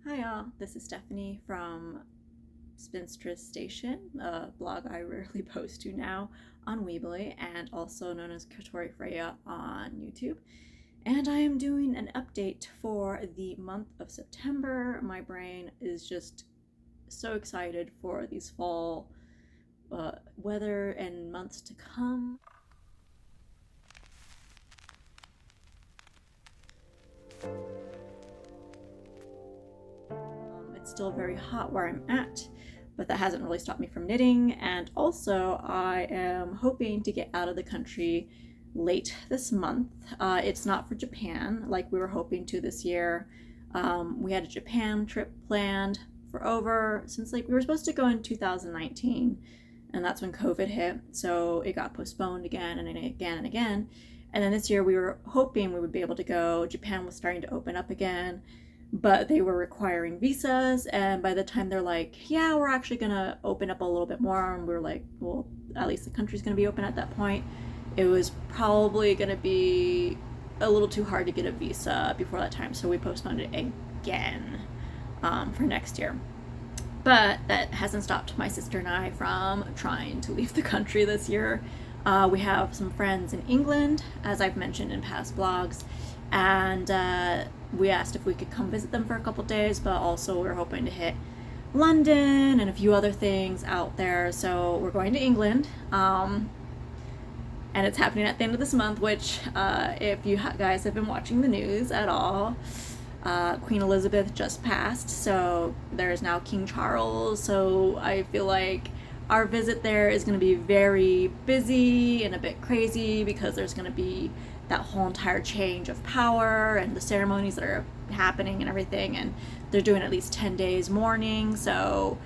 Hi y'all, this is Stephanie from Spinstress Station, a blog I rarely post to now on Weebly and also known as Katori Freya on YouTube. And I am doing an update for the month of September. My brain is just so excited for these fall weather and months to come. It's still very hot where I'm at, but that hasn't really stopped me from knitting. And also I am hoping to get out of the country late this month. It's not for Japan like we were hoping to this year. We had a Japan trip planned since we were supposed to go in 2019, and that's when COVID hit, so it got postponed again and again and again. And then this year we were hoping we would be able to go. Japan was starting to open up again, but they were requiring visas, and by the time they're like, yeah, we're actually gonna open up a little bit more, and we were like, well, at least the country's gonna be open at that point, it was probably gonna be a little too hard to get a visa before that time, so we postponed it again for next year. But that hasn't stopped my sister and I from trying to leave the country this year. We have some friends in England, as I've mentioned in past blogs, and we asked if we could come visit them for a couple days, but also we're hoping to hit London and a few other things out there. So we're going to England, and it's happening at the end of this month, which if you guys have been watching the news at all, Queen Elizabeth just passed, so there's now King Charles, so I feel like our visit there is going to be very busy and a bit crazy because there's going to be that whole entire change of power and the ceremonies that are happening and everything, and they're doing at least 10 days mourning, so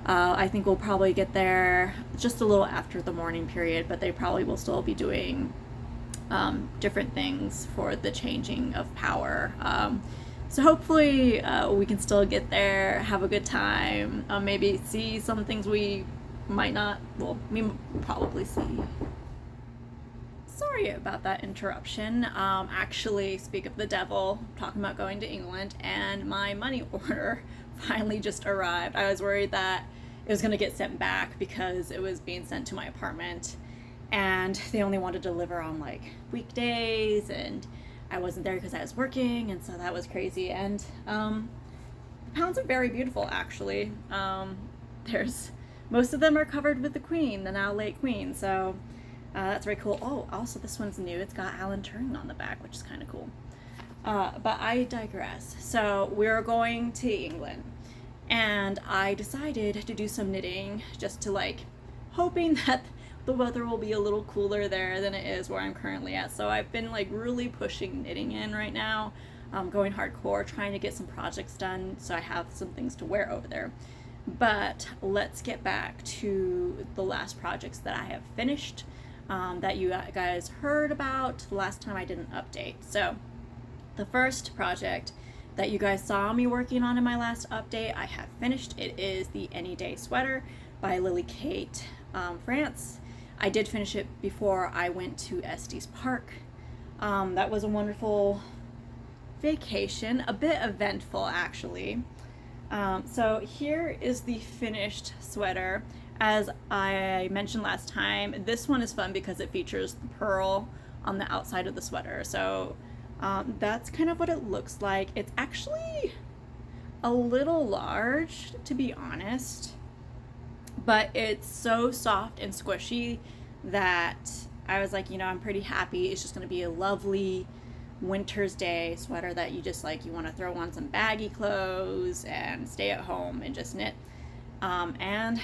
I think we'll probably get there just a little after the mourning period, but they probably will still be doing different things for the changing of power. So hopefully we can still get there, have a good time, maybe see some things we might not, well, we probably see. Sorry about that interruption. Actually, speak of the devil, talking about going to England, and my money order finally just arrived. I was worried that it was going to get sent back because it was being sent to my apartment, and they only wanted to deliver on like weekdays, and I wasn't there because I was working, and so that was crazy. And the pounds are very beautiful, actually. Most of them are covered with the Queen, the now late Queen, so that's very cool. Oh, also this one's new. It's got Alan Turing on the back, which is kind of cool. But I digress. So we're going to England, and I decided to do some knitting just to hoping that the weather will be a little cooler there than it is where I'm currently at. So I've been really pushing knitting in right now, going hardcore, trying to get some projects done so I have some things to wear over there. But let's get back to the last projects that I have finished, that you guys heard about the last time I did an update. So the first project that you guys saw me working on in my last update, I have finished. It is the Anyday sweater by Lily Kate, France. I did finish it before I went to Estes Park. That was a wonderful vacation, a bit eventful actually. So here is the finished sweater. As I mentioned last time, this one is fun because it features the pearl on the outside of the sweater. So that's kind of what it looks like. It's actually a little large, to be honest, but it's so soft and squishy that I was like, I'm pretty happy. It's just going to be a lovely winter's day sweater that you just you want to throw on some baggy clothes and stay at home and just knit. And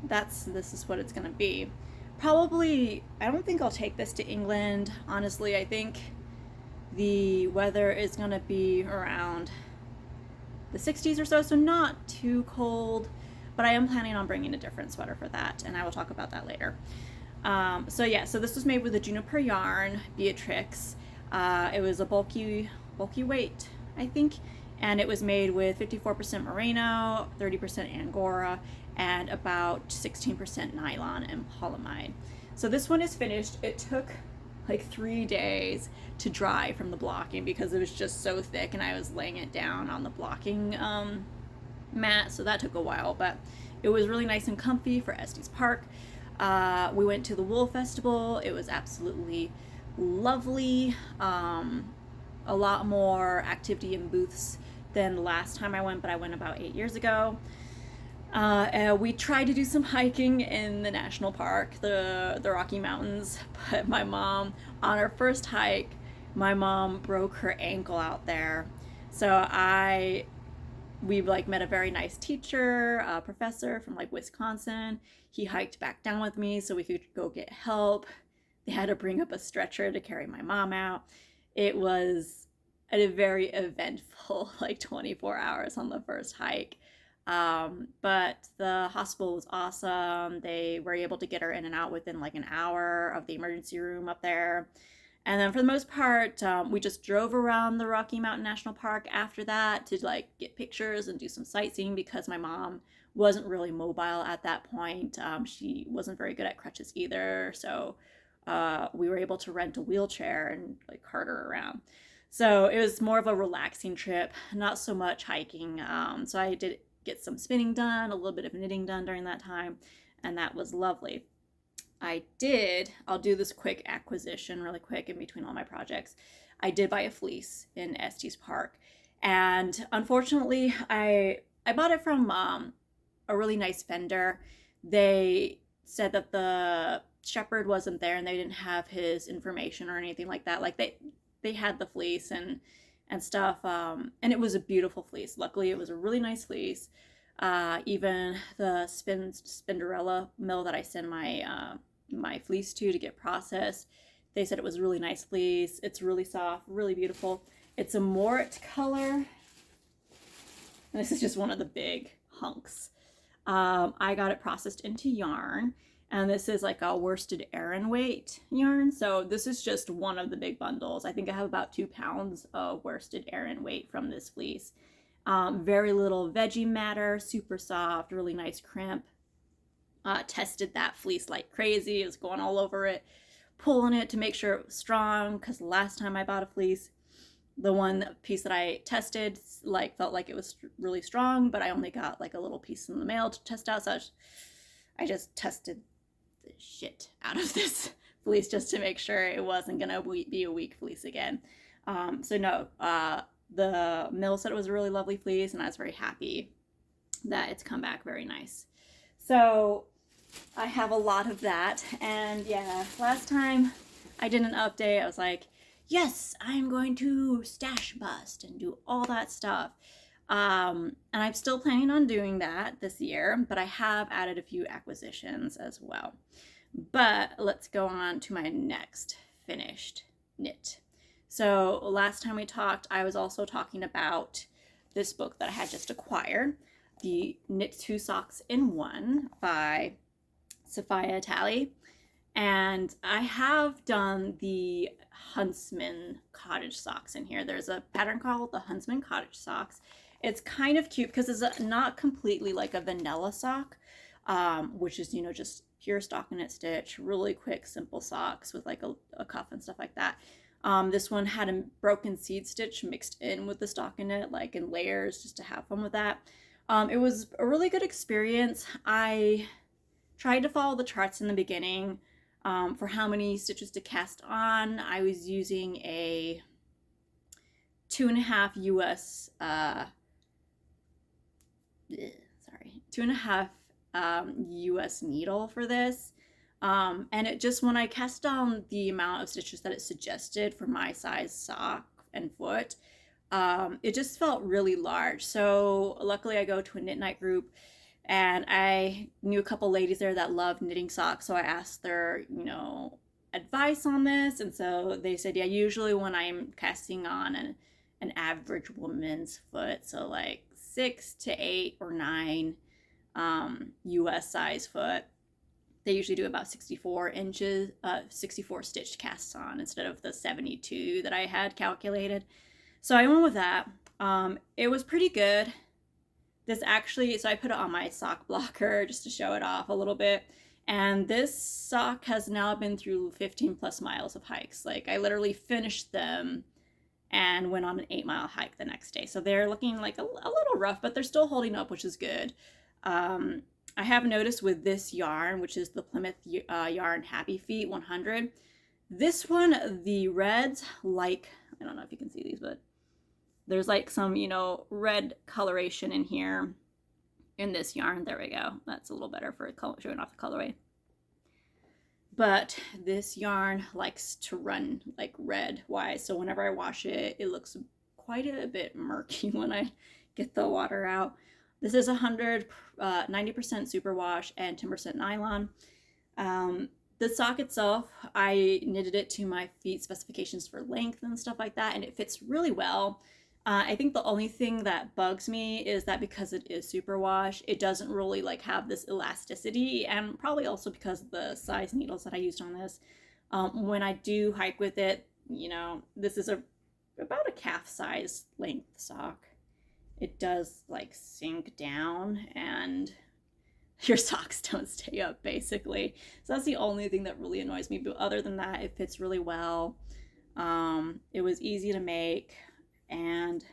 this is what it's going to be. Probably, I don't think I'll take this to England. Honestly, I think the weather is going to be around the 60s or so not too cold, but I am planning on bringing a different sweater for that, and I will talk about that later. So this was made with a Juniper yarn, Beatrix. It was a bulky weight, I think, and it was made with 54% merino, 30% angora, and about 16% nylon and polyamide. So this one is finished. It took 3 days to dry from the blocking because it was just so thick, and I was laying it down on the blocking mat, so that took a while, but it was really nice and comfy for Estes Park. We went to the Wool Festival. It was absolutely lovely. A lot more activity and booths than the last time I went, but I went about 8 years ago. We tried to do some hiking in the national park, the Rocky Mountains, but my mom, on our first hike, my mom broke her ankle out there. So we like met a very nice teacher, a professor from like Wisconsin. He hiked back down with me so we could go get help. They had to bring up a stretcher to carry my mom out. It was a very eventful like 24 hours on the first hike. But the hospital was awesome. They were able to get her in and out within like an hour of the emergency room up there. And then for the most part, we just drove around the Rocky Mountain National Park after that to like get pictures and do some sightseeing because my mom wasn't really mobile at that point. She wasn't very good at crutches either. So we were able to rent a wheelchair and like cart her around. So it was more of a relaxing trip, not so much hiking. So I did get some spinning done, a little bit of knitting done during that time, and that was lovely. I'll do this quick acquisition really quick in between all my projects. I did buy a fleece in Estes Park, and unfortunately I bought it from a really nice vendor. They said that the shepherd wasn't there and they didn't have his information or anything like that. Like they had the fleece and stuff, and it was a beautiful fleece. Luckily it was a really nice fleece. Even the Spinderella mill that I send my fleece to get processed, they said it was a really nice fleece. It's really soft, really beautiful. It's a Mort color, and this is just one of the big hunks. I got it processed into yarn, and this is like a worsted Aran weight yarn. So this is just one of the big bundles. I think I have about 2 pounds of worsted Aran weight from this fleece. Very little veggie matter, super soft, really nice crimp. Tested that fleece like crazy. It was going all over it, pulling it to make sure it was strong, because the last time I bought a fleece, the one piece that I tested like felt like it was really strong, but I only got like a little piece in the mail to test out. So I just tested the shit out of this fleece just to make sure it wasn't gonna be a weak fleece again. So no, the mill said it was a really lovely fleece, and I was very happy that it's come back very nice. So I have a lot of that, and yeah, last time I did an update, I was like, yes, I'm going to stash bust and do all that stuff. And I'm still planning on doing that this year, but I have added a few acquisitions as well. But let's go on to my next finished knit. So last time we talked, I was also talking about this book that I had just acquired, the Knit 2 Socks in 1 by Safiyyah Talley. And I have done the Huntsman Cottage socks in here. There's a pattern called the Huntsman Cottage socks. It's kind of cute because it's not completely like a vanilla sock, which is, just pure stockinette stitch, really quick, simple socks with like a cuff and stuff like that. This one had a broken seed stitch mixed in with the stockinette, like in layers, just to have fun with that. It was a really good experience. I tried to follow the charts in the beginning for how many stitches to cast on. I was using a 2.5 US 2.5 US needle for this. And it just, when I cast down the amount of stitches that it suggested for my size sock and foot, it just felt really large. So luckily I go to a knit night group, and I knew a couple ladies there that love knitting socks. So I asked their, advice on this. And so they said, yeah, usually when I'm casting on an average woman's foot, so like 6 to 8 or 9 US size foot, they usually do about 64 inches, 64 stitched casts on instead of the 72 that I had calculated. So I went with that. It was pretty good. This actually, so I put it on my sock blocker just to show it off a little bit. And this sock has now been through 15 plus miles of hikes. Like I literally finished them and went on an 8-mile hike the next day. So they're looking like a little rough, but they're still holding up, which is good. I have noticed with this yarn, which is the Plymouth yarn Happy Feet 100, this one, the reds, like, I don't know if you can see these, but there's like some, you know, red coloration in here in this yarn. There we go. That's a little better for showing off the colorway. But this yarn likes to run like red wise. So whenever I wash it, it looks quite a bit murky when I get the water out. This is 90% superwash and 10% nylon. The sock itself, I knitted it to my feet specifications for length and stuff like that, and it fits really well. I think the only thing that bugs me is that because it is superwash, it doesn't really like have this elasticity, and probably also because of the size needles that I used on this. When I do hike with it, you know, this is about a calf size length sock. It does like sink down and your socks don't stay up basically. So that's the only thing that really annoys me. But other than that, it fits really well. It was easy to make, and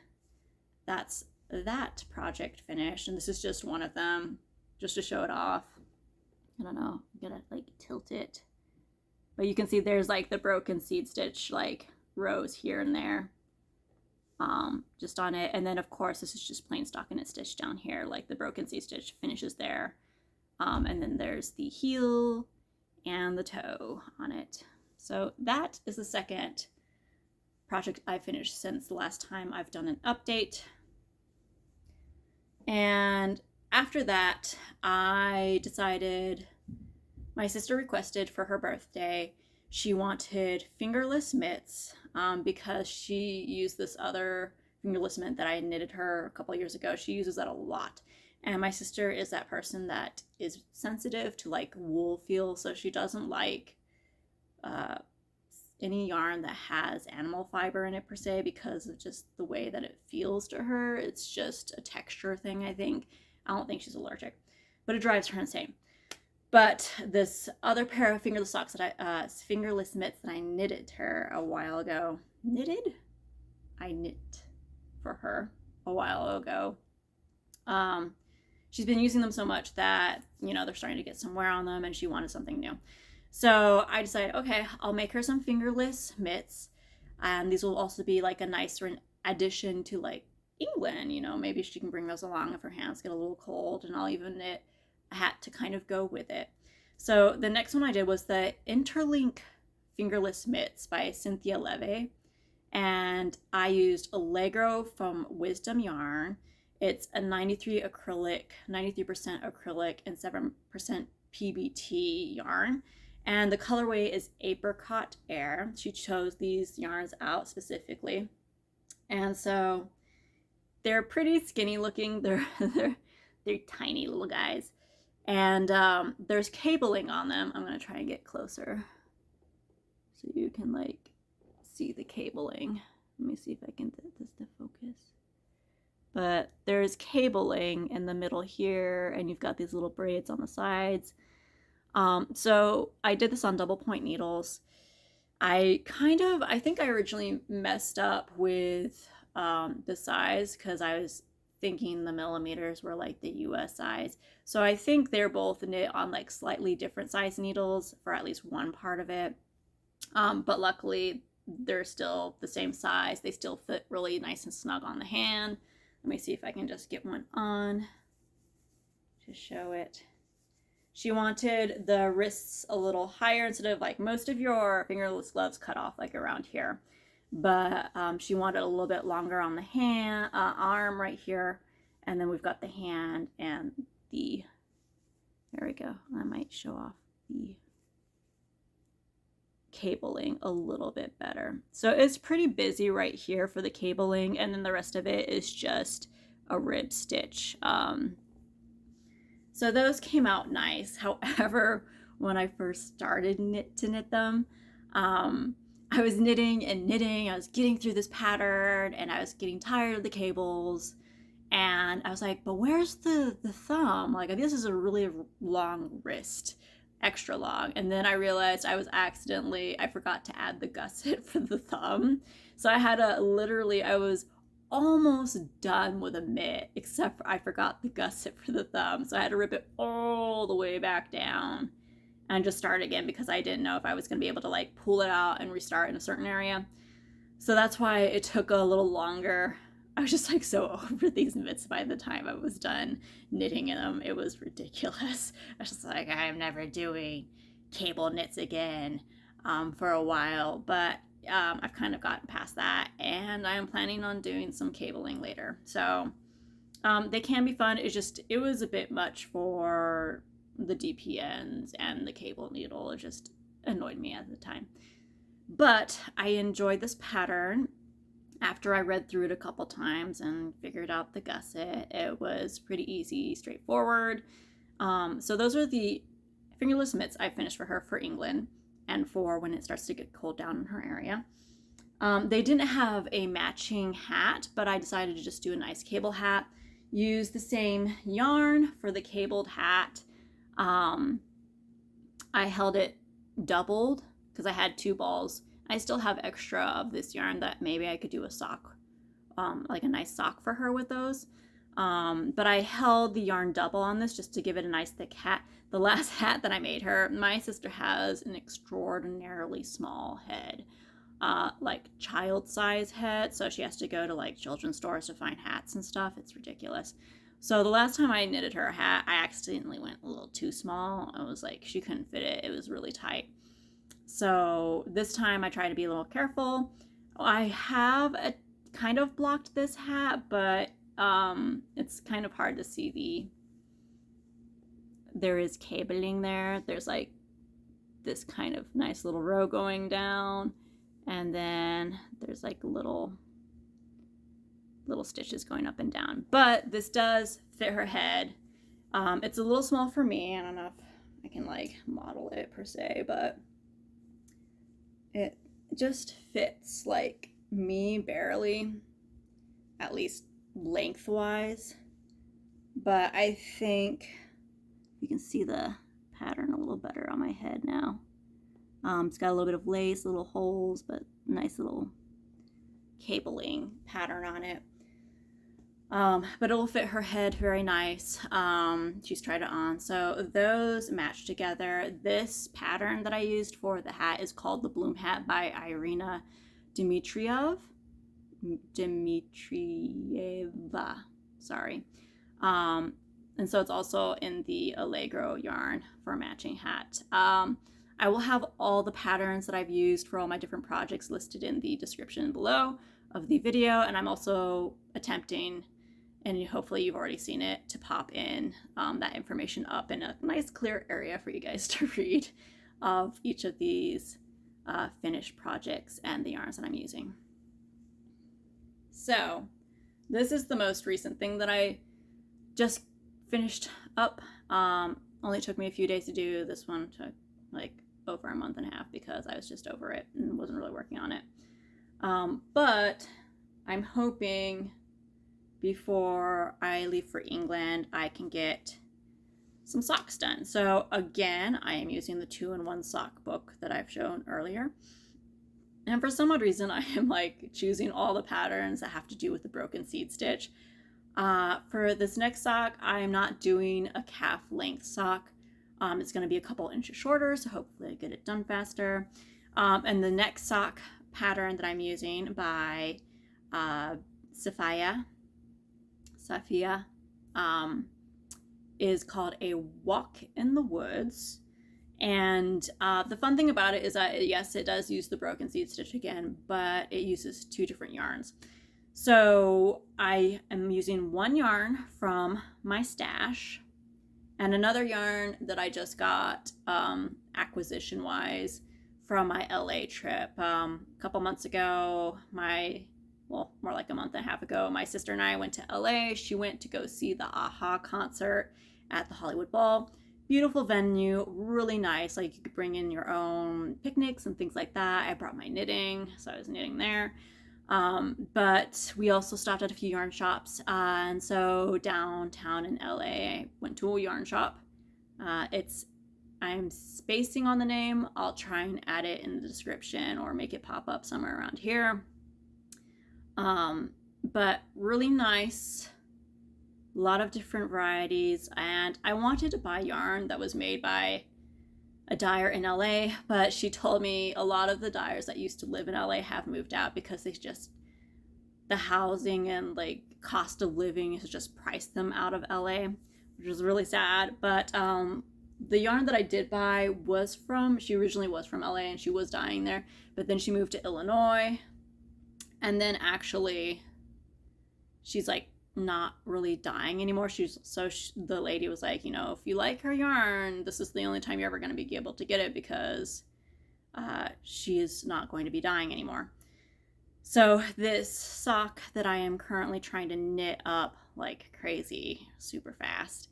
that's that project finished. And this is just one of them, just to show it off. I don't know, I'm gonna like tilt it. But you can see there's like the broken seed stitch like rows here and there. Just on it, and then of course this is just plain stockinette stitch down here, like the broken seed stitch finishes there, and then there's the heel and the toe on it. So that is the second project I finished since the last time I've done an update. And after that, I decided, my sister requested for her birthday, she wanted fingerless mitts, because she used this other fingerless mitt that I knitted her a couple years ago. She uses that a lot. And my sister is that person that is sensitive to like wool feel, so she doesn't like any yarn that has animal fiber in it per se, because of just the way that it feels to her. It's just a texture thing, I think. I don't think she's allergic, but it drives her insane. But this other pair of fingerless socks that fingerless mitts that I knitted her a while ago, I knit for her a while ago. She's been using them so much that, you know, they're starting to get some wear on them, and she wanted something new. So I decided, okay, I'll make her some fingerless mitts, and these will also be like a nicer addition to like England. You know, maybe she can bring those along if her hands get a little cold, and I'll even knit a hat to kind of go with it. So the next one I did was the Interlink fingerless mitts by Cynthia Levy, and I used Allegro from Wisdom Yarn. It's a 93% acrylic and 7% PBT yarn, and the colorway is Apricot Air. She chose these yarns out specifically, and so they're pretty skinny looking. They're tiny little guys. And there's cabling on them. I'm going to try and get closer so you can like see the cabling. Let me see if I can get this to focus. But there's cabling in the middle here, and you've got these little braids on the sides. So I did this on double point needles. I think I originally messed up with the size, because I was thinking the millimeters were like the US size. So I think they're both knit on like slightly different size needles for at least one part of it. But luckily they're still the same size. They still fit really nice and snug on the hand. Let me see if I can just get one on to show it. She wanted the wrists a little higher instead of like most of your fingerless gloves cut off like around here. But she wanted a little bit longer on the hand, arm right here. And then we've got the hand and the, there we go. I might show off the cabling a little bit better. So it's pretty busy right here for the cabling, and then the rest of it is just a rib stitch. So those came out nice. However, when I first started to knit them, I was knitting and knitting. I was getting through this pattern, and I was getting tired of the cables. And I was like, but where's the thumb? Like, this is a really long wrist, extra long. And then I realized I forgot to add the gusset for the thumb. So I had to literally, I was almost done with a mitt, except for I forgot the gusset for the thumb. So I had to rip it all the way back down and just start again because I didn't know if I was going to be able to like pull it out and restart in a certain area. So that's why it took a little longer. I was just like so over these mitts by the time I was done knitting them. It was ridiculous. I was just like, I'm never doing cable knits again for a while. But I've kind of gotten past that, and I'm planning on doing some cabling later. So they can be fun. It was a bit much for the DPNs and the cable needle. It just annoyed me at the time. But I enjoyed this pattern. After I read through it a couple times and figured out the gusset, it was pretty easy, straightforward. So those are the fingerless mitts I finished for her for England and for when it starts to get cold down in her area. They didn't have a matching hat, but I decided to just do a nice cable hat. Use the same yarn for the cabled hat. I held it doubled because I had 2 balls. I still have extra of this yarn that maybe I could do a sock, like a nice sock for her with those. But I held the yarn double on this just to give it a nice thick hat. The last hat that I made her, my sister has an extraordinarily small head, like child size head. So she has to go to like children's stores to find hats and stuff. It's ridiculous. So the last time I knitted her a hat, I accidentally went a little too small. I was like, she couldn't fit it. It was really tight. So this time I try to be a little careful. I have kind of blocked this hat, but it's kind of hard to see there is cabling there. There's like this kind of nice little row going down, and then there's like little stitches going up and down. But this does fit her head. It's a little small for me. I don't know if I can like model it per se, but it just fits like me barely, at least lengthwise. But I think you can see the pattern a little better on my head now. It's got a little bit of lace, little holes, but nice little cabling pattern on it. But it will fit her head very nice. She's tried it on. So those match together. This pattern that I used for the hat is called the Bloom Hat by Irina Dmitrieva. Sorry. And so it's also in the Allegro yarn for a matching hat. I will have all the patterns that I've used for all my different projects listed in the description below of the video. And I'm also attempting, and hopefully you've already seen it, to pop in that information up in a nice clear area for you guys to read of each of these finished projects and the yarns that I'm using. So this is the most recent thing that I just finished up. Only took me a few days to do. This one took like over a month and a half because I was just over it and wasn't really working on it. But I'm hoping before I leave for England, I can get some socks done. So again, I am using the 2-in-1 sock book that I've shown earlier. And for some odd reason, I am like choosing all the patterns that have to do with the broken seed stitch. For this next sock, I am not doing a calf length sock. It's going to be a couple inches shorter, so hopefully I get it done faster. And the next sock pattern that I'm using by Safiyyah, is called A Walk in the Woods. And the fun thing about it is that, yes, it does use the broken seed stitch again, but it uses 2 different yarns. So I am using one yarn from my stash and another yarn that I just got acquisition wise from my LA trip. A couple months ago, more like a month and a half ago, my sister and I went to LA. She went to go see the AHA concert at the Hollywood Bowl. Beautiful venue, really nice. Like you could bring in your own picnics and things like that. I brought my knitting, so I was knitting there. But we also stopped at a few yarn shops. And so downtown in LA, I went to a yarn shop. I'm spacing on the name. I'll try and add it in the description or make it pop up somewhere around here. But really nice. A lot of different varieties, and I wanted to buy yarn that was made by a dyer in LA, but she told me a lot of the dyers that used to live in LA have moved out because the housing and like cost of living has just priced them out of LA, which is really sad. But the yarn that I did buy she originally was from LA and she was dyeing there, but then she moved to Illinois, and then actually she's like not really dyeing anymore. The lady was like, if you like her yarn, this is the only time you're ever going to be able to get it, because she is not going to be dyeing anymore. So this sock that I am currently trying to knit up like crazy, super fast,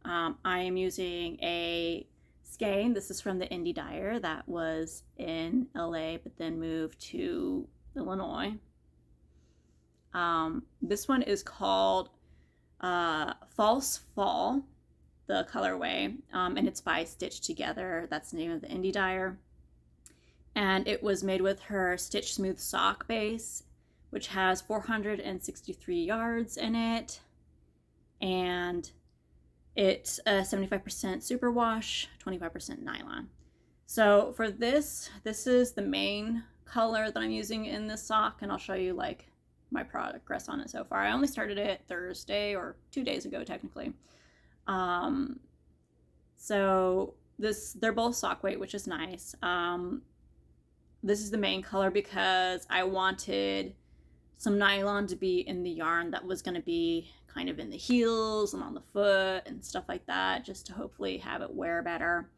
I am using a skein. This is from the indie dyer that was in LA but then moved to Illinois. This one is called False Fall, the colorway, and it's by Stitch Together. That's the name of the indie dyer. And it was made with her Stitch Smooth sock base, which has 463 yards in it. And it's a 75% superwash, 25% nylon. So for this is the main color that I'm using in this sock, and I'll show you like my progress on it so far. I only started it Thursday, or 2 days ago technically. So they're both sock weight, which is nice. This is the main color because I wanted some nylon to be in the yarn that was going to be kind of in the heels and on the foot and stuff like that, just to hopefully have it wear better.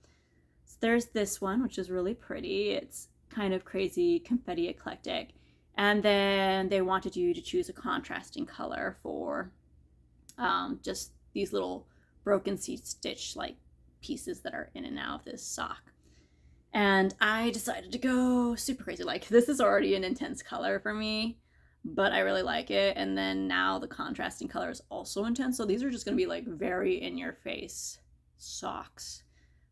So there's this one, which is really pretty. It's kind of crazy confetti eclectic. And then they wanted you to choose a contrasting color for just these little broken seed stitch like pieces that are in and out of this sock. And I decided to go super crazy. Like, this is already an intense color for me, but I really like it. And then now the contrasting color is also intense. So these are just going to be like very in your face socks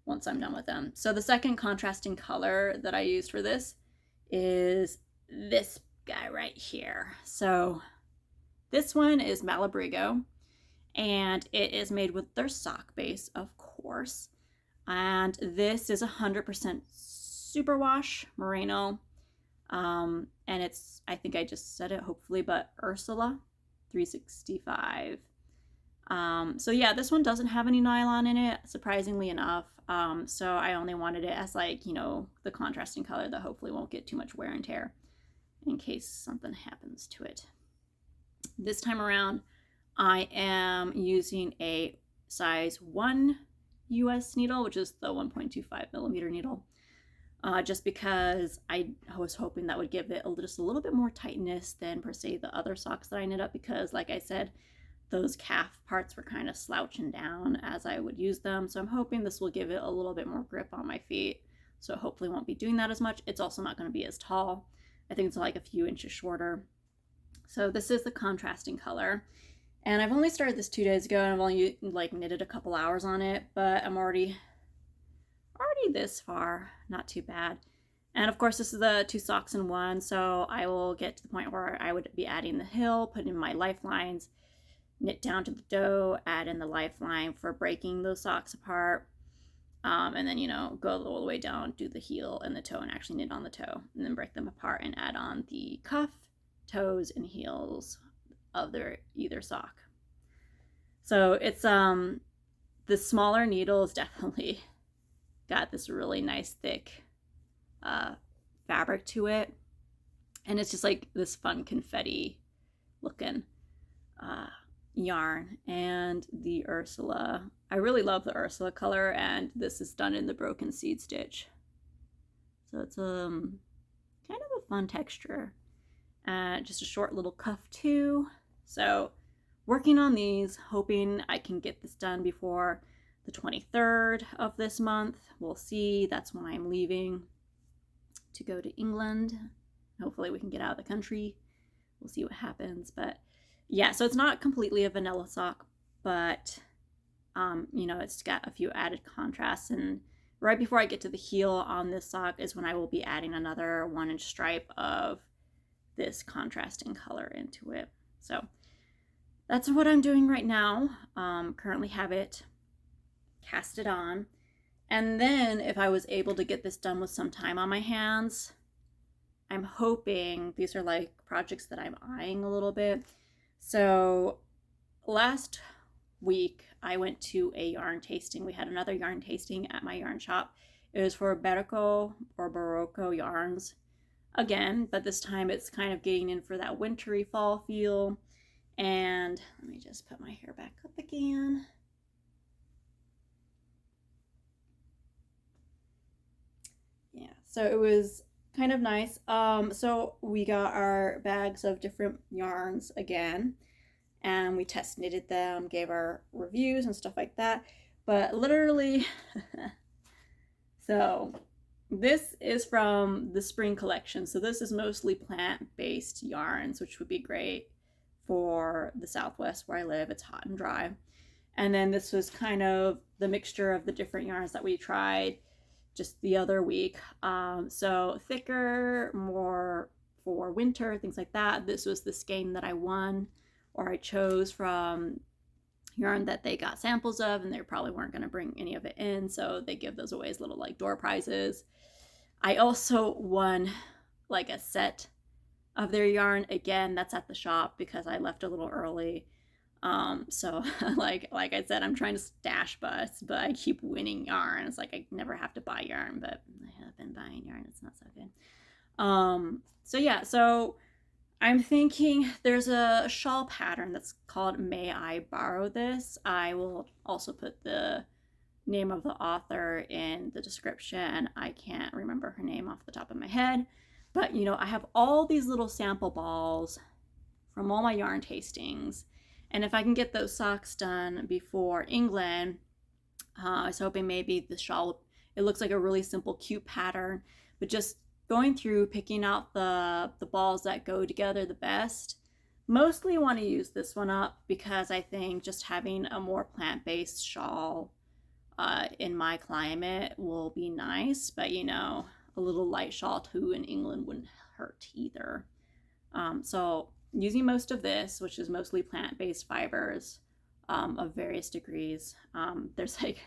once I'm done with them. So the second contrasting color that I used for this is this guy right here. So this one is Malibrigo, and it is made with their sock base, of course. And this is 100% superwash merino. And it's, I think I just said it, hopefully, but Ursula 365. So yeah, this one doesn't have any nylon in it, surprisingly enough. So I only wanted it as like, the contrasting color that hopefully won't get too much wear and tear in case something happens to it. This time around, I am using a size 1 US needle, which is the 1.25 millimeter needle, just because I was hoping that would give it just a little bit more tightness than per se the other socks that I knit up, because like I said, those calf parts were kind of slouching down as I would use them. So I'm hoping this will give it a little bit more grip on my feet. So hopefully won't be doing that as much. It's also not going to be as tall. I think it's like a few inches shorter. So this is the contrasting color. And I've only started this 2 days ago, and I've only like knitted a couple hours on it, but I'm already this far. Not too bad. And of course, this is the 2 socks in 1. So I will get to the point where I would be adding the heel, put in my lifelines, knit down to the dough, add in the lifeline for breaking those socks apart. And then, go all the way down, do the heel and the toe, and actually knit on the toe, and then break them apart and add on the cuff, toes, and heels of either sock. So it's the smaller needle is definitely got this really nice thick fabric to it, and it's just like this fun confetti looking yarn. And the Ursula, I really love the Ursula color, and this is done in the broken seed stitch, so it's kind of a fun texture. Just a short little cuff too. So working on these, hoping I can get this done before the 23rd of this month. We'll see. That's when I'm leaving to go to England. Hopefully we can get out of the country. We'll see what happens. But yeah, so it's not completely a vanilla sock, but it's got a few added contrasts. And right before I get to the heel on this sock is when I will be adding another 1-inch stripe of this contrasting color into it. So that's what I'm doing right now. Currently have it casted on. And then if I was able to get this done with some time on my hands, I'm hoping, these are like projects that I'm eyeing a little bit. So last week I went to a yarn tasting. We had another yarn tasting at my yarn shop. It was for Berroco or Berroco yarns again, but this time it's kind of getting in for that wintry fall feel. And let me just put my hair back up again. Yeah, so it was kind of nice. So we got our bags of different yarns again, and we test knitted them, gave our reviews and stuff like that. But literally, so this is from the spring collection. So this is mostly plant-based yarns, which would be great for the Southwest where I live. It's hot and dry. And then this was kind of the mixture of the different yarns that we tried just the other week. So thicker, more for winter, things like that. This was the skein that I won, or I chose from yarn that they got samples of, and they probably weren't going to bring any of it in, so they give those away as little like door prizes. I also won like a set of their yarn. Again, that's at the shop because I left a little early. So like I said, I'm trying to stash bust, but I keep winning yarn. It's like I never have to buy yarn, but I have been buying yarn. It's not so good. So yeah, so I'm thinking there's a shawl pattern that's called May I Borrow This? I will also put the name of the author in the description. I can't remember her name off the top of my head, but you know, I have all these little sample balls from all my yarn tastings. And if I can get those socks done before England, I was hoping maybe the shawl, it looks like a really simple, cute pattern, but just going through, picking out the balls that go together the best. Mostly want to use this one up because I think just having a more plant-based shawl in my climate will be nice, but you know, a little light shawl too in England wouldn't hurt either. So using most of this, which is mostly plant-based fibers of various degrees. There's like,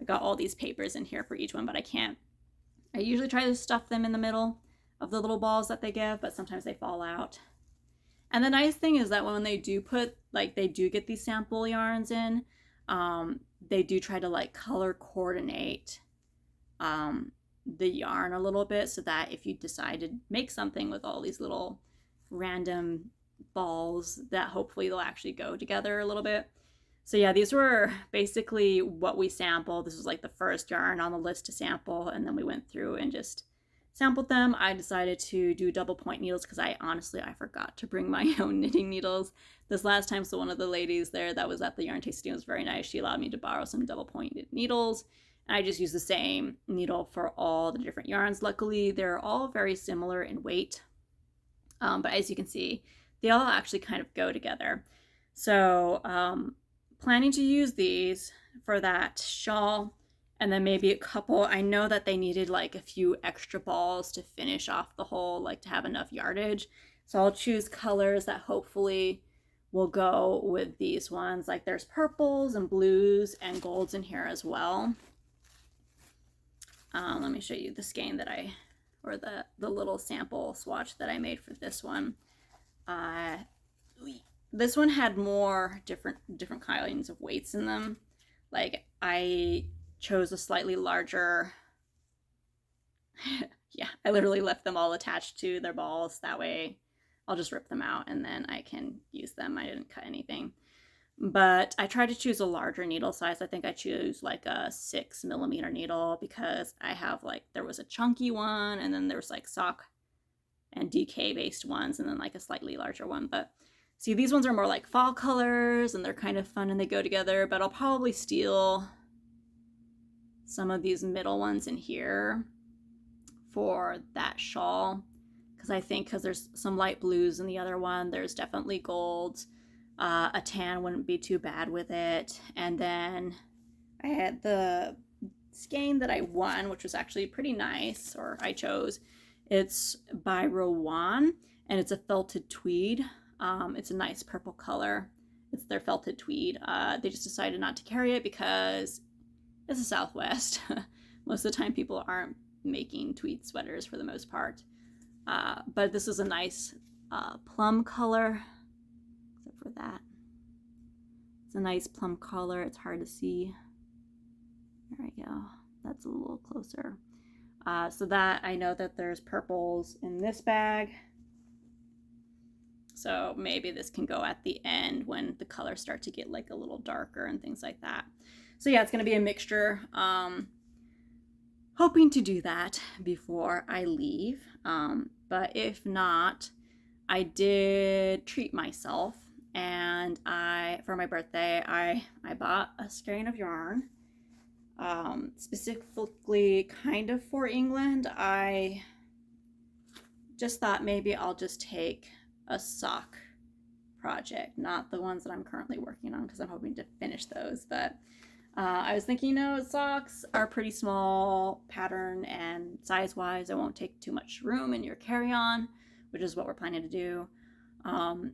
I got all these papers in here for each one, but I usually try to stuff them in the middle of the little balls that they give, but sometimes they fall out. And the nice thing is that when they do put, like they do get these sample yarns in, they do try to like color coordinate the yarn a little bit so that if you decide to make something with all these little random balls, that hopefully they'll actually go together a little bit. So yeah, these were basically what we sampled. This was like the first yarn on the list to sample, and then we went through and just sampled them. I decided to do double point needles because I forgot to bring my own knitting needles this last time. So one of the ladies there that was at the yarn tasting was very nice. She allowed me to borrow some double pointed needles. And I just used the same needle for all the different yarns. Luckily, they're all very similar in weight. But as you can see, they all actually kind of go together. So planning to use these for that shawl, and then maybe a couple. I know that they needed like a few extra balls to finish off the whole, like to have enough yardage. So I'll choose colors that hopefully will go with these ones. Like there's purples and blues and golds in here as well. Let me show you the skein that or the little sample swatch that I made for this one. This one had more different kinds of weights in them. Like I chose a slightly larger, yeah, I literally left them all attached to their balls. That way I'll just rip them out and then I can use them. I didn't cut anything. But I tried to choose a larger needle size. I think I choose like a 6mm needle because I have like, there was a chunky one and then there was like sock and DK based ones and then like a slightly larger one. But see, these ones are more like fall colors and they're kind of fun and they go together, but I'll probably steal some of these middle ones in here for that shawl. Because I think because there's some light blues in the other one, there's definitely golds. A tan wouldn't be too bad with it. And then I had the skein that I won, which was actually pretty nice, or I chose. It's by Lorriane, and it's a felted tweed. It's a nice purple color. It's their felted tweed. They just decided not to carry it because it's the Southwest. Most of the time people aren't making tweed sweaters for the most part. But this is a nice plum color, except for that. It's a nice plum color. It's hard to see. There we go. That's a little closer. So that, I know that there's purples in this bag. So maybe this can go at the end when the colors start to get like a little darker and things like that. So yeah, it's going to be a mixture. Hoping to do that before I leave. But if not, I did treat myself, and for my birthday, I bought a skein of yarn, specifically kind of for England. I just thought maybe I'll just take a sock project, not the ones that I'm currently working on because I'm hoping to finish those. But I was thinking, socks are pretty small pattern, and size-wise, it won't take too much room in your carry-on, which is what we're planning to do.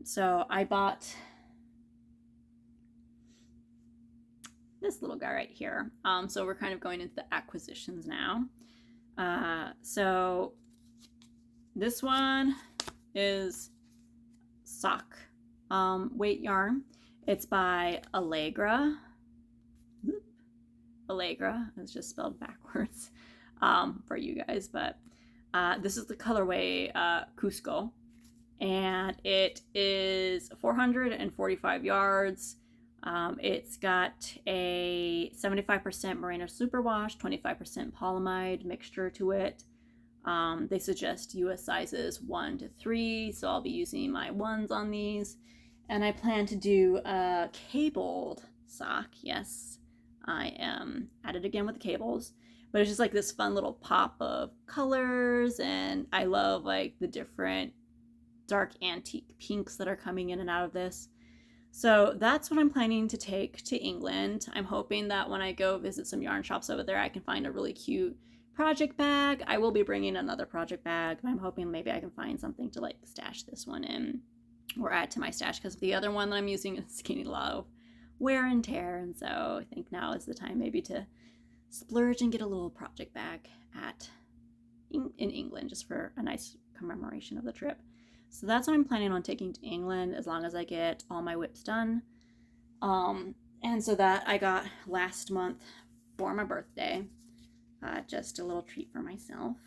So I bought this little guy right here. So we're kind of going into the acquisitions now. So this one is sock weight yarn. It's by Alegria. Alegria, it's just spelled backwards for you guys, but this is the colorway Cusco, and it is 445 yards. It's got a 75% merino superwash, 25% polyamide mixture to it. They suggest US sizes 1 to 3, so I'll be using my 1s on these. And I plan to do a cabled sock. Yes, I am at it again with the cables, but it's just like this fun little pop of colors, and I love like the different dark antique pinks that are coming in and out of this. So that's what I'm planning to take to England. I'm hoping that when I go visit some yarn shops over there, I can find a really cute project bag. I will be bringing another project bag. I'm hoping maybe I can find something to like stash this one in or add to my stash, because the other one that I'm using is getting a lot of wear and tear, and so I think now is the time maybe to splurge and get a little project bag in England, just for a nice commemoration of the trip. So that's what I'm planning on taking to England, as long as I get all my whips done. And so that I got last month for my birthday, just a little treat for myself.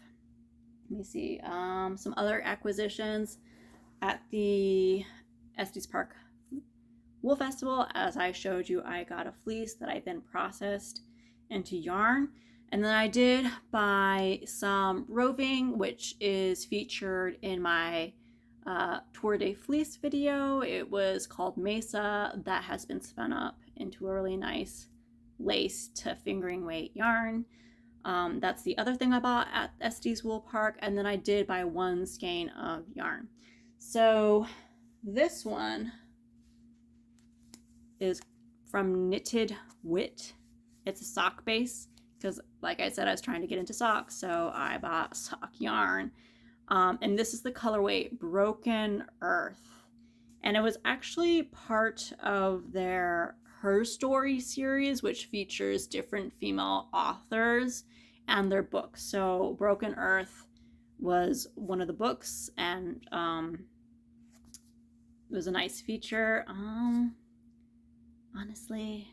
Let me see, some other acquisitions at the Estes Park Wool Festival. As I showed you, I got a fleece that I then processed into yarn, and then I did buy some roving, which is featured in my Tour de Fleece video. It was called Mesa. That has been spun up into a really nice lace to fingering weight yarn. That's the other thing I bought at Estes Wool Park, and then I did buy one skein of yarn. So this one is from Knitted Wit. It's a sock base, because like I said, I was trying to get into socks, so I bought sock yarn. And this is the colorway Broken Earth, and it was actually part of their Her Story series, which features different female authors and their books. So Broken Earth was one of the books, and it was a nice feature. Honestly,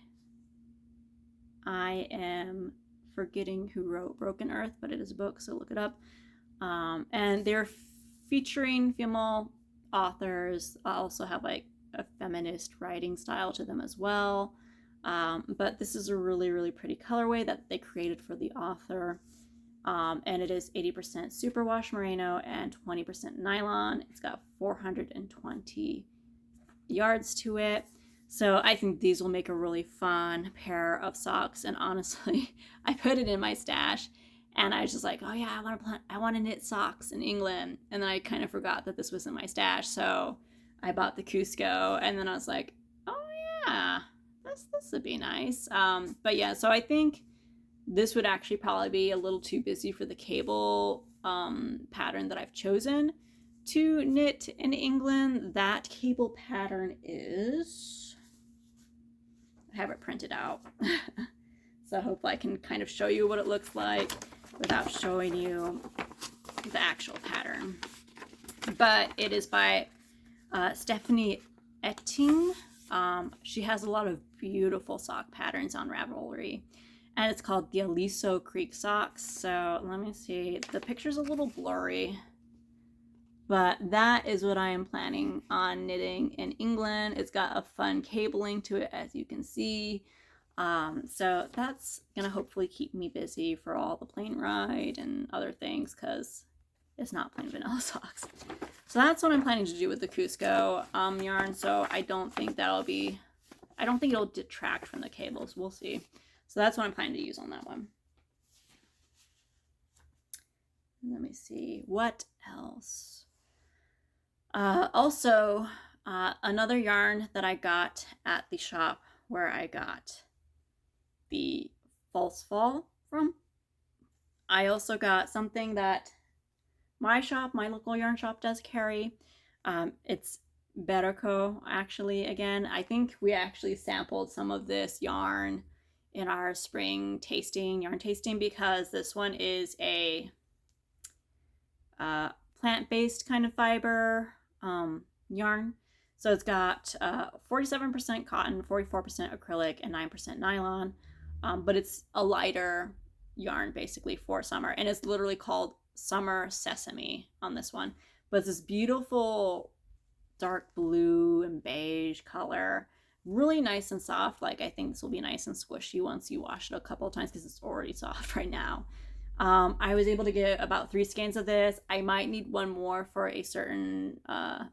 I am forgetting who wrote Broken Earth, but it is a book, so look it up. And they're featuring female authors. I also have like a feminist writing style to them as well. But this is a really, really pretty colorway that they created for the author. And it is 80% superwash merino and 20% nylon. It's got 420 yards to it. So I think these will make a really fun pair of socks. And honestly, I put it in my stash, and I was just like, oh yeah, I want to knit socks in England. And then I kind of forgot that this was in my stash. So I bought the Cusco, and then I was like, oh yeah, this would be nice. But yeah, so I think this would actually probably be a little too busy for the cable pattern that I've chosen. to knit in England. That cable pattern is, I have it printed out. So hopefully I can kind of show you what it looks like without showing you the actual pattern. But it is by Stephanie Etting. She has a lot of beautiful sock patterns on Ravelry, and it's called the Aliso Creek socks. So let me see, the picture's a little blurry, but that is what I am planning on knitting in England. It's got a fun cabling to it, as you can see. So that's gonna hopefully keep me busy for all the plane ride and other things, because it's not plain vanilla socks. So that's what I'm planning to do with the Cusco yarn. So I don't think it'll detract from the cables. We'll see. So that's what I'm planning to use on that one. Let me see, what else? Also, another yarn that I got at the shop where I got the false fall from. I also got something that my local yarn shop does carry. It's Berroco, actually. Again, I think we actually sampled some of this yarn in our spring yarn tasting, because this one is a plant-based kind of fiber yarn. So it's got 47% cotton, 44% acrylic, and 9% nylon. But it's a lighter yarn basically for summer, and it's literally called Summer Sesame on this one. But it's this beautiful dark blue and beige color, really nice and soft. Like, I think this will be nice and squishy once you wash it a couple of times, because it's already soft right now. I was able to get about 3 skeins of this. I might need one more for a certain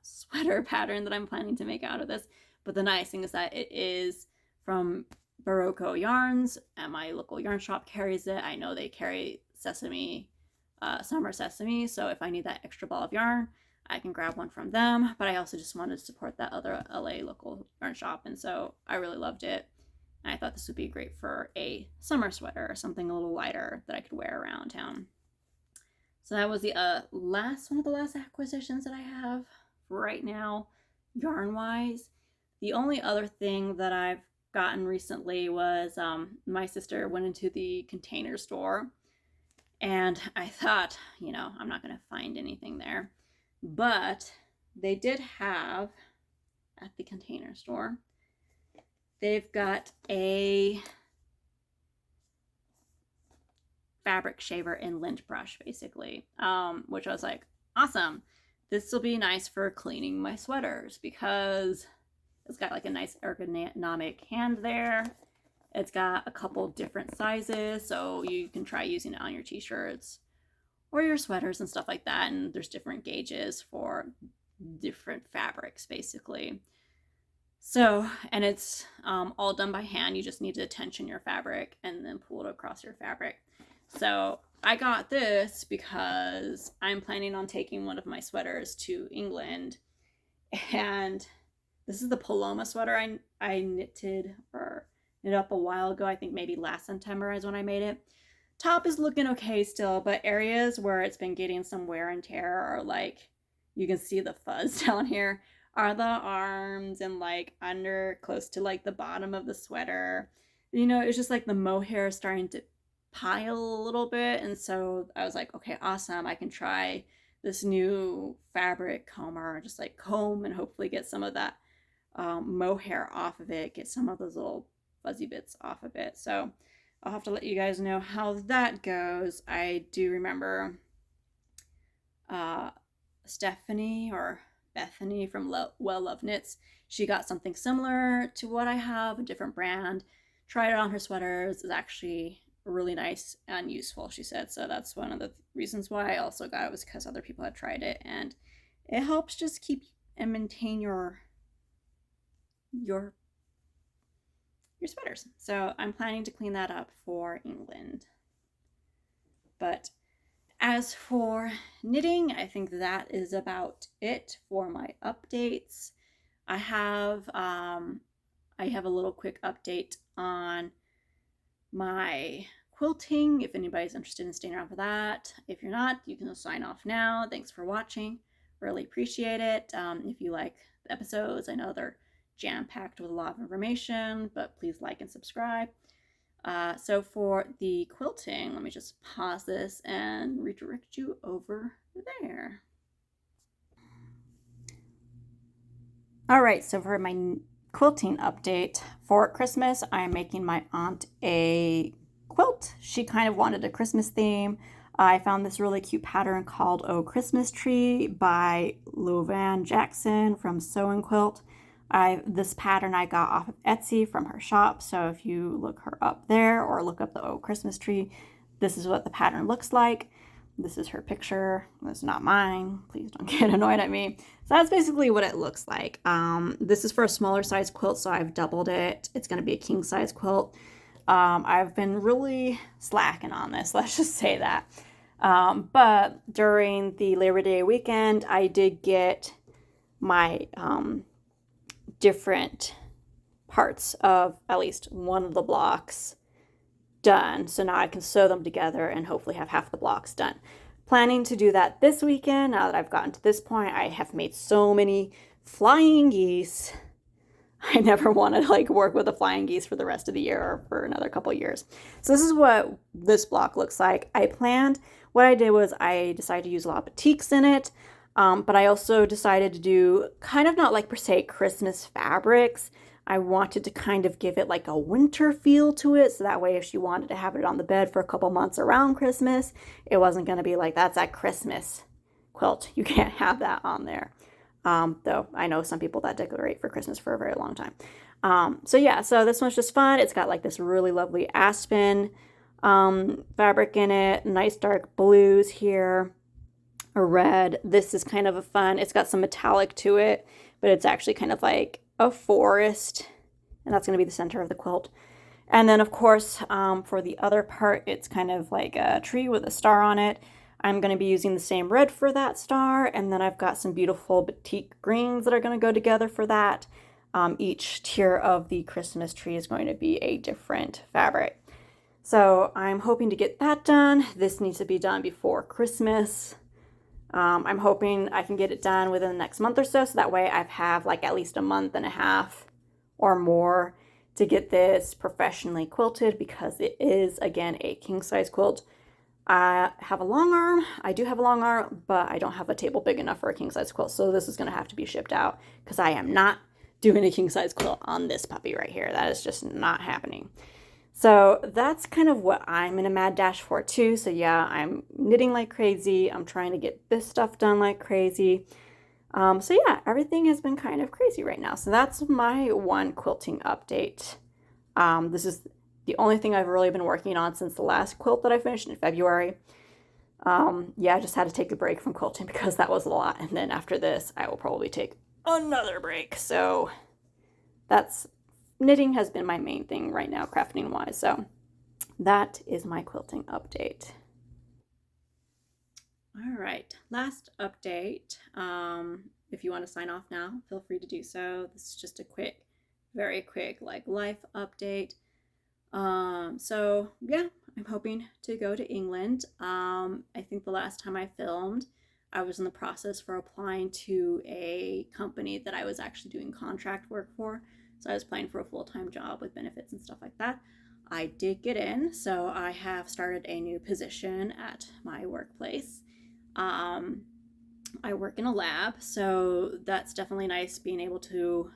sweater pattern that I'm planning to make out of this. But the nice thing is that it is from Berroco yarns, and my local yarn shop carries it. I know they carry Sesame, Summer Sesame, so if I need that extra ball of yarn, I can grab one from them. But I also just wanted to support that other LA local yarn shop, and so I really loved it. And I thought this would be great for a summer sweater or something a little lighter that I could wear around town. So that was the one of the last acquisitions that I have right now, yarn-wise. The only other thing that I've gotten recently was my sister went into the Container Store, and I thought, you know, I'm not going to find anything there. But they did have at the Container Store, they've got a fabric shaver and lint brush, basically, which I was like, awesome. This will be nice for cleaning my sweaters, because it's got like a nice ergonomic hand there. It's got a couple different sizes, so you can try using it on your t-shirts or your sweaters and stuff like that. And there's different gauges for different fabrics, basically. So, and it's all done by hand. You just need to tension your fabric and then pull it across your fabric. So I got this because I'm planning on taking one of my sweaters to England, and this is the Paloma sweater I knitted up a while ago. I think maybe last September is when I made it. Top is looking okay still, but areas where it's been getting some wear and tear are like, you can see the fuzz down here, are the arms and like under close to like the bottom of the sweater. You know, it's just like the mohair is starting to pile a little bit. And so I was like, okay, awesome. I can try this new fabric comber, just like comb and hopefully get some of that mohair off of it, get some of those little fuzzy bits off of it. So I'll have to let you guys know how that goes. I do remember Stephanie or Bethany from Well Love Knits, she got something similar to what I have, a different brand. Tried it on her sweaters. It's actually really nice and useful, she said. So that's one of the reasons why I also got it, was because other people had tried it, and it helps just keep and maintain your sweaters. So I'm planning to clean that up for England. But as for knitting, I think that is about it for my updates. I have a little quick update on my quilting, if anybody's interested in staying around for that. If you're not, you can sign off now. Thanks for watching. Really appreciate it. If you like the episodes, I know they're jam-packed with a lot of information, but please like and subscribe. So for the quilting, let me just pause this and redirect you over there. All right, so for my quilting update, for Christmas, I'm making my aunt a quilt. She kind of wanted a Christmas theme. I found this really cute pattern called Oh Christmas Tree by Levy Jackson from Sewnquiltshop. This pattern I got off of Etsy from her shop, so if you look her up there or look up the Oh Christmas Tree, this is what the pattern looks like. This is her picture. That's not mine. Please don't get annoyed at me. So that's basically what it looks like. This is for a smaller size quilt, so I've doubled it. It's going to be a king size quilt. I've been really slacking on this, let's just say that. But during the Labor Day weekend, I did get my different parts of at least one of the blocks done. So now I can sew them together and hopefully have half the blocks done. Planning to do that this weekend. Now that I've gotten to this point, I have made so many flying geese. I never want to like work with the flying geese for the rest of the year or for another couple years. So this is what this block looks like. What I did was I decided to use a lot of batiks in it. But I also decided to do kind of not like per se Christmas fabrics. I wanted to kind of give it like a winter feel to it. So that way if she wanted to have it on the bed for a couple months around Christmas, it wasn't going to be like, that's that Christmas quilt. You can't have that on there. Though I know some people that decorate for Christmas for a very long time. So yeah, so this one's just fun. It's got like this really lovely aspen fabric in it. Nice dark blues here. A red. This is kind of a fun, it's got some metallic to it, but it's actually kind of like a forest, and that's going to be the center of the quilt. And then of course for the other part, it's kind of like a tree with a star on it. I'm going to be using the same red for that star, and then I've got some beautiful batik greens that are going to go together for that. Each tier of the Christmas tree is going to be a different fabric. So I'm hoping to get that done. This needs to be done before Christmas. I'm hoping I can get it done within the next month or so that way I have like at least a month and a half or more to get this professionally quilted, because it is, again, a king size quilt. I have a long arm. I do have a long arm, but I don't have a table big enough for a king size quilt, so this is going to have to be shipped out because I am not doing a king size quilt on this puppy right here. That is just not happening. So that's kind of what I'm in a mad dash for too. So yeah, I'm knitting like crazy. I'm trying to get this stuff done like crazy. So yeah, everything has been kind of crazy right now. So that's my one quilting update. This is the only thing I've really been working on since the last quilt that I finished in February. Yeah, I just had to take a break from quilting because that was a lot. And then after this, I will probably take another break. So knitting has been my main thing right now, crafting wise. So that is my quilting update. All right, last update. If you want to sign off now, feel free to do so. This is just a quick, very quick like life update. So yeah, I'm hoping to go to England. I think the last time I filmed, I was in the process for applying to a company that I was actually doing contract work for. So I was applying for a full-time job with benefits and stuff like that. I did get in, so I have started a new position at my workplace. I work in a lab, so that's definitely nice being able to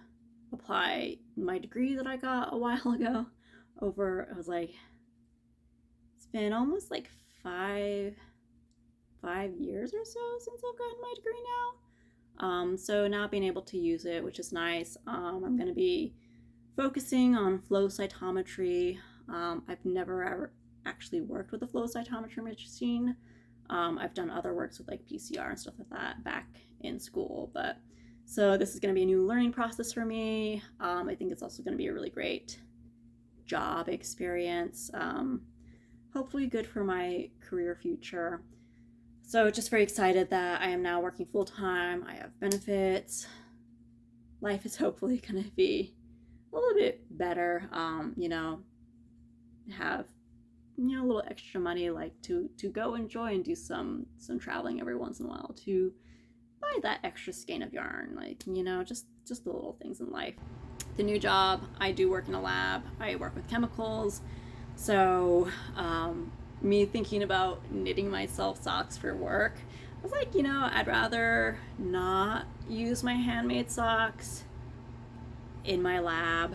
apply my degree that I got a while ago it was like, it's been almost like five years or so since I've gotten my degree now. So now being able to use it, which is nice. I'm going to be focusing on flow cytometry. I've never ever actually worked with a flow cytometry machine. I've done other works with like PCR and stuff like that back in school, but so this is going to be a new learning process for me. I think it's also going to be a really great job experience. Hopefully good for my career future. So just very excited that I am now working full-time. I have benefits. Life is hopefully going to be a little bit better. Have a little extra money like to go enjoy and do some traveling every once in a while to buy that extra skein of yarn. Like, you know, just the little things in life. The new job, I do work in a lab. I work with chemicals. So me thinking about knitting myself socks for work, I was like, you know, I'd rather not use my handmade socks in my lab.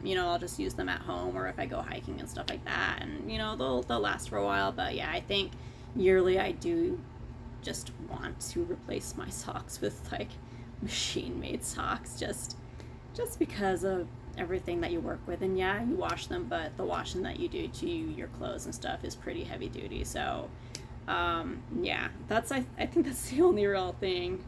You know, I'll just use them at home or if I go hiking and stuff like that, and you know, they'll last for a while. But yeah, I think yearly I do just want to replace my socks with like machine made socks, just because of everything that you work with. And yeah, you wash them, but the washing that you do to your clothes and stuff is pretty heavy duty. So yeah, I think that's the only real thing.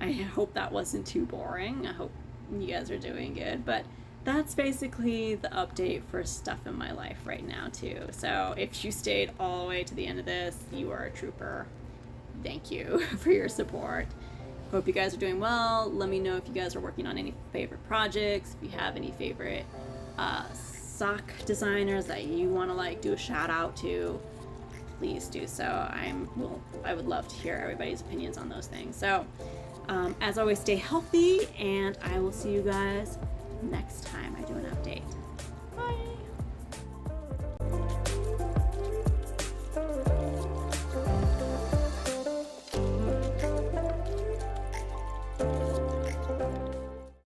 I hope that wasn't too boring. I hope you guys are doing good, but that's basically the update for stuff in my life right now too. So if you stayed all the way to the end of this, you are a trooper. Thank you for your support. Hope you guys are doing well. Let me know if you guys are working on any favorite projects, if you have any favorite sock designers that you want to like do a shout out to. Please do so. I would love to hear everybody's opinions on those things. So as always, stay healthy, and I will see you guys next time I do an update. Bye.